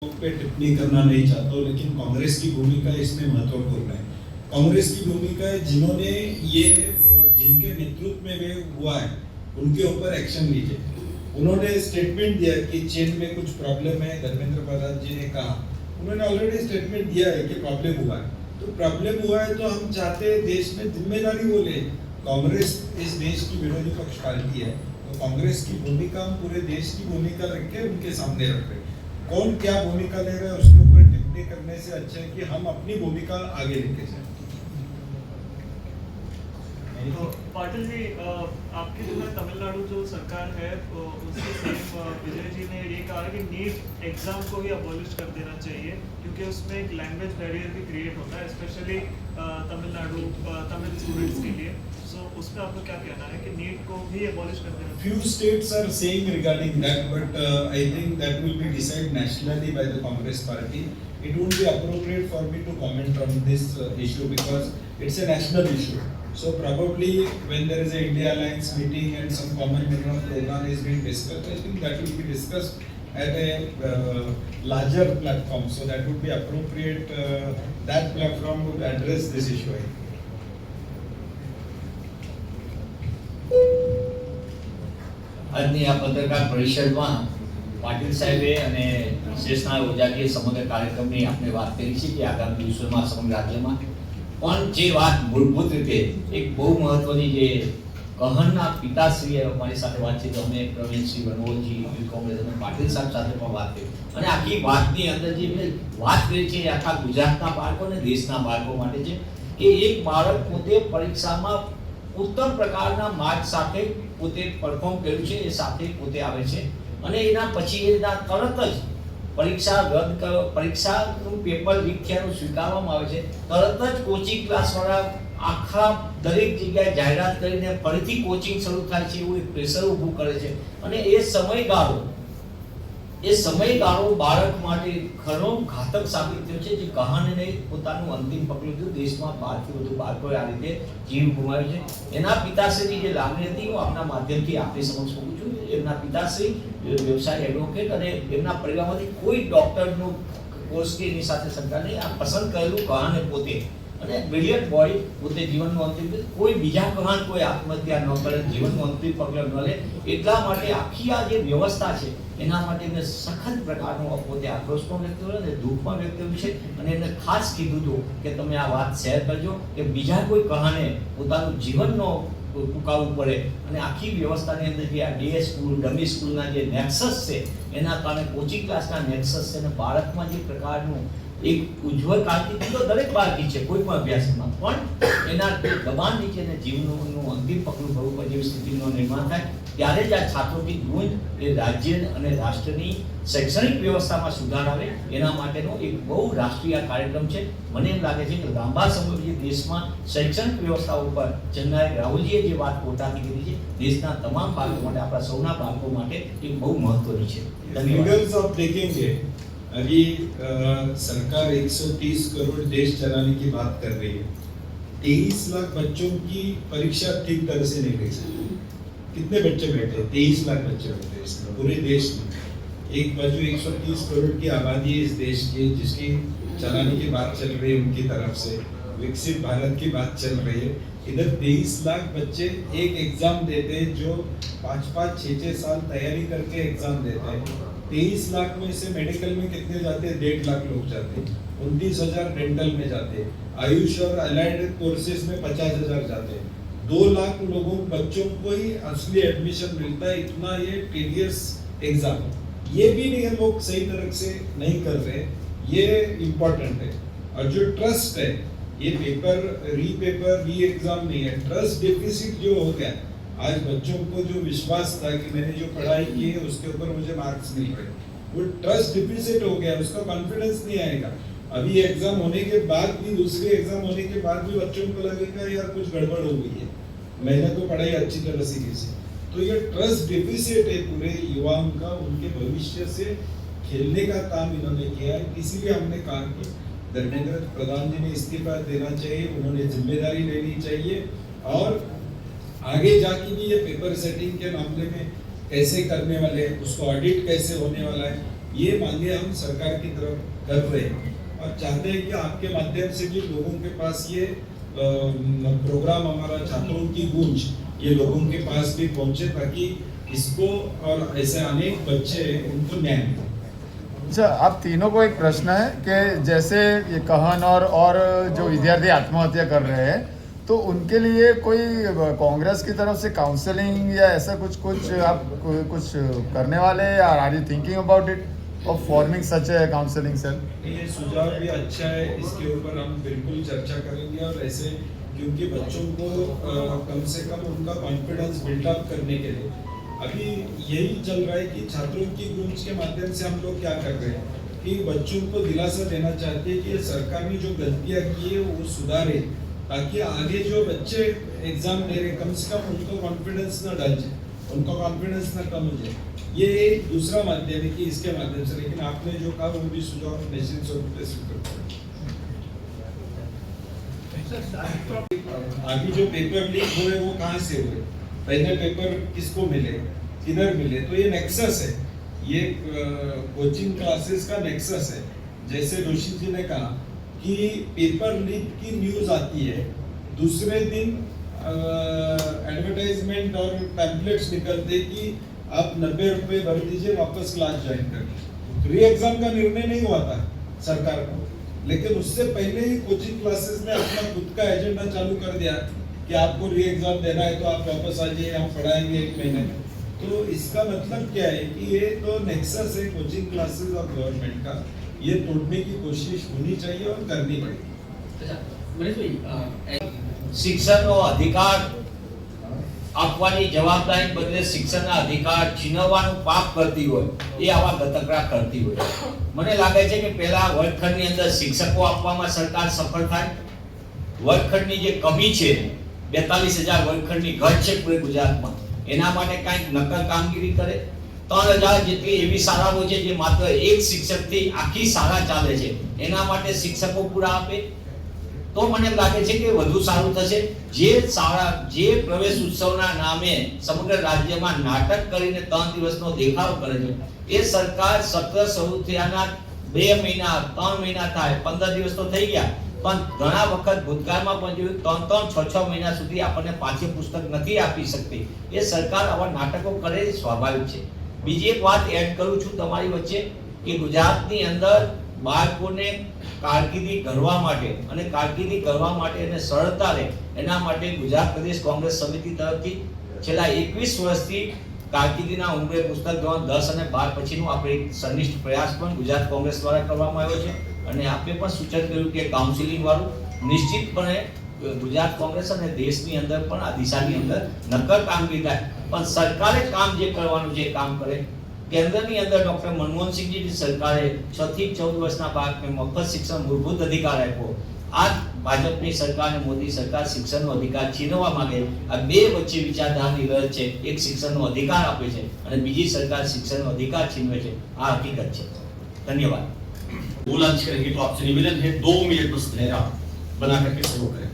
पे टिप्पणी करना नहीं चाहता हूँ, लेकिन कांग्रेस की भूमिका इसमें महत्वपूर्ण है। कांग्रेस की भूमिका है जिन्होंने ये जिनके नेतृत्व में वे हुआ है उनके ऊपर एक्शन लीजिए। उन्होंने स्टेटमेंट दिया कि चेन में कुछ प्रॉब्लम है, धर्मेंद्र प्रधान जी ने कहा, उन्होंने ऑलरेडी स्टेटमेंट दिया है कि प्रॉब्लम हुआ है। तो प्रॉब्लम हुआ है तो हम चाहते हैं देश में जिम्मेदारी वो ले। कांग्रेस इस देश की विरोधी पक्ष पार्टी है, तो कांग्रेस की भूमिका हम पूरे देश की भूमिका रख के उनके सामने रख रहे हैं। कौन क्या भूमिका ले रहा है उसके ऊपर टिप्पणी करने से अच्छा है कि हम अपनी भूमिका आगे लेके जाएं। तो पाटिल जी, आपकी जो है तमिलनाडु जो सरकार है उसके सीएम विजय जी ने ये कहा कि नीट एग्जाम को ही अबॉलिश कर देना चाहिए, क्योंकि उसमें एक लैंग्वेज बैरियर भी क्रिएट होता है, स्पेशली तमिलनाडु तमिल स्टूडेंट्स के लिए। सो उस पर आपका क्या कहना है कि नीट को भी अबॉलिश कर देना चाहिए? Few states are saying regarding that, but I think that will be decided nationally by the Congress party. It won't be appropriate for me to comment on this issue because it's a national issue. So probably when there is a India Alliance meeting and some common minimum program is being discussed, I think that will be discussed at a larger platform. So that would be appropriate. That platform would address this issue. I think. આજની આ પત્રકાર પરિષદમાં પાટીલ સાહેબે અને વિશેષના યોજાકીય સમગ્ર કાર્યક્રમની આપણે વાત કરી છે કે આગામી દિવસોમાં સમગ્ર રાજ્યમાં પણ જે વાત મૂળભૂત રીતે એક બહુ મહત્વની જે કહનના પિતાશ્રીએ અમારી સાથે વાતચીત અમે પ્રવીણસિંહ વનવોલજી યુથ કોંગ્રેસ અને પાટીલ સાહેબ સાથે પણ વાત કરી અને આખી વાતની અંદર જે વાત કરી છે એ આખા ગુજરાતના બાળકો અને દેશના બાળકો માટે છે કે એક બાળક પોતે પરીક્ષામાં ઉત્તમ પ્રકારના માર્ક સાથે પોતે પરફોર્મ કર્યું છે એ સાથે પોતે આવે છે અને એના પછી એના તરત જ પરીક્ષા રદ કરો, પરીક્ષાનું પેપર લીક થયાનું સ્વીકારવામાં આવે છે, તરત જ કોચિંગ ક્લાસવાળા આખા દરેક જગ્યાએ જાહેરાત કરીને ફરીથી કોચિંગ શરૂ થાય છે એવું એક પ્રેશર ઊભું કરે છે અને એ સમયગાળો બાળક માટે ઘણો ઘાતક સાબિત થયો છે. જે કહાનીને પોતાનું અંતિમ પગલું લીધું, દેશમાં 12થી વધુ બાળકોએ આ રીતે જીવ ગુમાવ્યો છે. એના પિતાશ્રીની જે લાગણી હતી હું આપના માધ્યમથી આપની સમક્ષ મૂકું છું. એમના પિતાશ્રી વ્યવસાય એડવોકેટ અને એમના પરિવારમાંથી કોઈ ડોક્ટરનો કોર્સ કે એની સાથે સંકળાયેલ નહીં. આ પસંદ કરેલું કહાને પોતે અને બ્રિલિયન્ટ બોય પોતે જીવનનું અંતિમ કોઈ બીજા કહાન કોઈ આત્મહત્યા ન કરે, જીવનનું અંતિમ પગલું ન લે, એટલા માટે આખી આ જે વ્યવસ્થા છે એના માટે એમને સખત પ્રકારનો પોતે આક્રોશ પણ વ્યક્ત કર્યો અને દુઃખ પણ વ્યક્ત કર્યું છે અને એમને ખાસ કીધું હતું કે તમે આ વાત શેર કરજો કે બીજા કોઈ કહાને પોતાનું જીવનનો ટૂંકાવવું પડે અને આખી વ્યવસ્થાની અંદર જે આ ડે સ્કૂલ ડમી સ્કૂલના જે નેક્સસ છે એના કારણે કોચિંગ ક્લાસના નેક્સસ છે અને બાળકમાં જે પ્રકારનું એક ઉજ્જવળ કારકિર્દી તો દરેક બાળકી છે કોઈ પણ અભ્યાસમાં, પણ એના દબાણ નીચે જીવનનું અંતિમ પગલું ભરવું પડે જેવી સ્થિતિનું નિર્માણ થાય ત્યારે જ આ છાત્રોની ગુંજ એ રાજ્ય અને રાષ્ટ્રની શૈક્ષણિક વ્યવસ્થામાં સુધાર આવે એના માટેનો એક બહુ રાષ્ટ્રીય કાર્યક્રમ છે. મને એમ લાગે છે કે લાંબા સમય પછી દેશમાં શૈક્ષણિક વ્યવસ્થા ઉપર જનનાયક રાહુલજીએ જે વાત પોતાની કરી છે દેશના તમામ બાળકો માટે, આપણા સૌના બાળકો માટે એક બહુ મહત્વની છે. फिगर्स आप देखेंगे, अभी सरकार 130 करोड़ देश चलाने की बात कर रही है। 23 लाख बच्चों की परीक्षा ठीक तरह से नहीं गई है। कितने बच्चे बैठे? 23 लाख बच्चे बैठे इसमें पूरे देश में। एक बाजू 130 करोड़ की आबादी है इस देश की जिसकी चलाने की बात चल रही है, उनकी तरफ से विकसित भारत की बात चल रही है। इधर 23 लाख बच्चे एक एग्जाम देते हैं जो 5-5, 6-6 साल तैयारी करके एग्जाम देते हैं। 23 लाख में से मेडिकल में कितने जाते हैं? 1.5 लाख लोग जाते हैं। 29,000 डेंटल में जाते हैं। आयुष और अलाइड कोर्सेज में 50,000 जाते हैं। 2 लाख लोगों बच्चों को ही असली एडमिशन मिलता है। इतना ये टीडियस एग्जाम, ये भी नहीं लोग सही तरह से नहीं कर रहे, ये इम्पोर्टेंट है। और जो ट्रस्ट है, ये पेपर री एग्जाम नहीं है, ट्रस्ट डेफिसिट जो हो गया। आज बच्चों को जो विश्वास था कि मैंने जो पढ़ाई की है उसके ऊपर मुझे मार्क्स मिल रहे, वो ट्रस्ट डेफिसिट हो गया, उसका कॉन्फिडेंस नहीं आएगा। अभी एग्जाम होने के बाद भी, दूसरे एग्जाम होने के बाद भी बच्चों को लगेगा यार कुछ गड़बड़ हो गई है, मैंने तो पढ़ाई अच्छी तरह से की थी। तो ये ट्रस्ट डेफिसिट है पूरे युवाओं का, उनके भविष्य से खेलने का काम इन्होंने किया है। इसीलिए हमने कहा कि धर्मेंद्र प्रधान जी ने इस्तीफा देना चाहिए, उन्होंने जिम्मेदारी लेनी चाहिए और आगे जाके भी ये पेपर सेटिंग के मामले में कैसे करने वाले हैं, उसको ऑडिट कैसे होने वाला है, ये मांगे हम सरकार की तरफ कर रहे हैं और चाहते हैं कि आपके माध्यम से भी लोगों के पास ये प्रोग्राम हमारा छात्रों की गूंज ये लोगों के पास भी पहुंचे ताकि इसको और ऐसे अनेक बच्चे उनको न्याय मिले। अच्छा, आप तीनों को एक प्रश्न है कि जैसे ये कहन और जो विद्यार्थी आत्महत्या कर रहे हैं तो उनके लिए कोई कांग्रेस की तरफ से काउंसलिंग या ऐसा कुछ आप कुछ करने वाले हैं, are you thinking about it of forming such a counselling cell? ये सुझाव भी अच्छा है, इसके ऊपर हम बिल्कुल चर्चा करेंगे और ऐसे क्योंकि बच्चों को कम से कम उनका कॉन्फिडेंस बिल्डअप करने के लिए अभी यही चल रहा है कि छात्रों की गूंज के माध्यम से हम लोग क्या कर रहे हैं कि बच्चों को दिलासा देना चाहते हैं कि सरकार ने जो गलतियां की है वो सुधारे ताकि आगे जो बच्चे एग्जाम दे रहे कम से कम उनको कॉन्फिडेंस न डल जाए, उनका कॉन्फिडेंस न कम हो जाए। ये एक दूसरा माध्यम है कि इसके माध्यम से, लेकिन आपने जो कहा वो भी सुझाव निश्चित स्वरूप से स्वीकार करें। अभी जो पेपर लीक हुए वो कहाँ से हुए, पहले पेपर किसको मिले, किधर मिले, तो ये नेक्सस है, ये कोचिंग क्लासेस का नेक्सस है। जैसे जोशी जी ने कहा कि पेपर लीक की न्यूज आती है, दूसरे दिन एडवर्टाइजमेंट और पैम्पलेट्स निकलते कि आप 90 रुपए भर दीजिए वापस क्लास ज्वाइन कर। री एग्जाम का निर्णय नहीं हुआ था सरकार को, लेकिन उससे पहले ही कोचिंग क्लासेस ने अपना खुद का एजेंडा चालू कर दिया कि आपको री एग्जाम देना है तो आप वापस आ जाइए, हम पढ़ाएंगे 1 महीने में। तो इसका मतलब क्या है कि ये तो नेक्सस है कोचिंग क्लासेस और गवर्नमेंट का, ये तोड़ने की कोशिश होनी चाहिए और करनी पड़ेगी। શિક્ષણનો અધિકાર આપવાની જવાબદારી બદલે શિક્ષણના અધિકાર છીનવવાનું પાપ કરતી હોય એ આવા ગતકડા કરતી હોય. મને લાગે છે કે પહેલા વર્ગખંડની અંદર શિક્ષકો આપવામાં સરકાર સફળ થાય. વર્ગખંડની જે કમી છે 42,000 વર્ગખંડની ઘટ છે પૂરે ગુજરાતમાં, એના માટે કાંઈક નક્કર કામગીરી કરે. 3,000 જેટલી એવી શાળાઓ છે જે માત્ર એક શિક્ષકથી આખી શાળા ચાલે છે, એના માટે શિક્ષકો પૂરા આપે તો મને લાગે છે કે વધુ સારું થશે. જે પ્રવેશ ઉત્સવના નામે સમગ્ર રાજ્યમાં નાટક કરીને 3 દિવસનો દેખાવ કરે છે, એ સરકાર સત્ર શરૂ થયાના 2 મહિના 3 મહિના થાય 15 દિવસ તો થઈ ગયા, પણ ઘણા વખત ભૂતકાળમાં પણ જોયું 3-3 6-6 મહિના સુધી આપણને પાઠ્ય પુસ્તક નથી આપી શકતી. એ સરકાર આવા નાટકો કરે એ સ્વાભાવિક છે. બીજી એક વાત એડ કરું છું તમારી વચ્ચે કે ગુજરાતની અંદર બાળકોને કારકિર્દી કરવા માટે અને કારકિર્દી કરવા માટે એને સરળતા રહે એના માટે ગુજરાત પ્રદેશ કોંગ્રેસ સમિતિ તરફથી છેલ્લા 21 વર્ષથી કારકિર્દીના ઉંમરે પુસ્તક ધોરણ 10 અને 12 પછીનો આપણે એક સંનિષ્ઠ પ્રયાસ પણ ગુજરાત કોંગ્રેસ દ્વારા કરવામાં આવ્યો છે અને આપણે પણ સૂચન કર્યું કે કાઉન્સિલિંગ વાળું નિશ્ચિતપણે ગુજરાત કોંગ્રેસ અને દેશની અંદર પણ આ દિશાની અંદર નક્કર કામગીરી થાય. પણ સરકારે કામ જે કરવાનું છે એ કામ કરે. કેન્દ્રની અંદર ડોક્ટર મનમોહન સિંહજીની સરકારે 6 થી 14 વર્ષના બાળકને મફત શિક્ષણ મૂળભૂત અધિકાર આપ્યો. આ ભાજપની સરકાર અને મોદી સરકાર શિક્ષણનો અધિકાર છીનવવા માંગે. આ બે વચ્ચે વિચારધારાની લડત છે. એક શિક્ષણનો અધિકાર આપે છે અને બીજી સરકાર શિક્ષણનો અધિકાર છીનવે છે. આ હકીકત છે. ધન્યવાદ. वो लंच करेंगे तो आपसे निवेदन है 2 मिनट बस धैर्य बना करके शुरू करें.